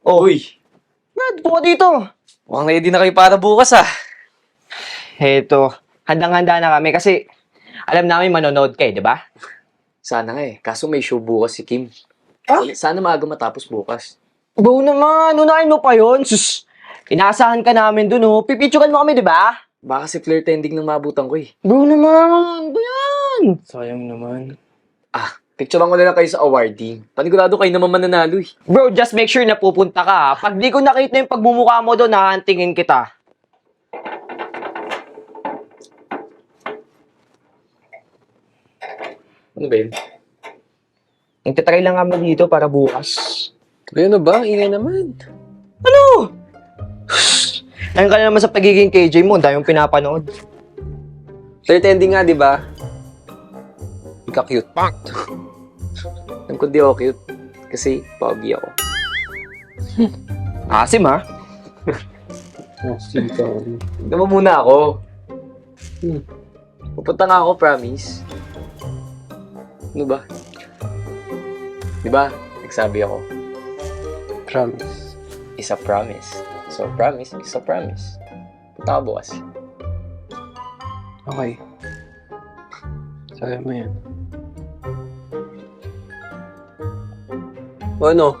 Oh, Uy, Brad, buka dito. mukhang ready na kayo para bukas Heto, handang-handa na kami kasi alam namin manonood kayo, di ba? Sana nga kaso may show bukas si Kim. Ah? Sana maaga matapos bukas. Bro naman, unahin mo pa yun. Sus, inaasahan ka namin dun, oh. Pipicturean mo kami, di ba? Baka si flirt ending ng mabutan ko Bro naman, ba yan? Sayang naman. Picturean ko na lang kayo sa awarding. Panigurado kayo naman mananalo Bro, just make sure na pupunta ka, ha? Pag di ko nakita yung pagmumukha mo doon, hahantingin kita. Ano ba yun? Nagtatry lang kami dito para bukas. Ano ba? Ingay naman. Ayun ka na naman sa pagiging KJ mo, ang dami mong pinapanood. Flirt ending nga, di ba? Hindi ka cute. Alam ko di ako cute. Kasi pogi ako. Asim, ha? Tignan mo muna ako. Pupunta nga ako, promise. Ano ba? Di ba? Nagsabi ako. Promise. Is a promise. So, promise is a promise. Punta ka bukas. Okay. Sabi mo yan. O ano?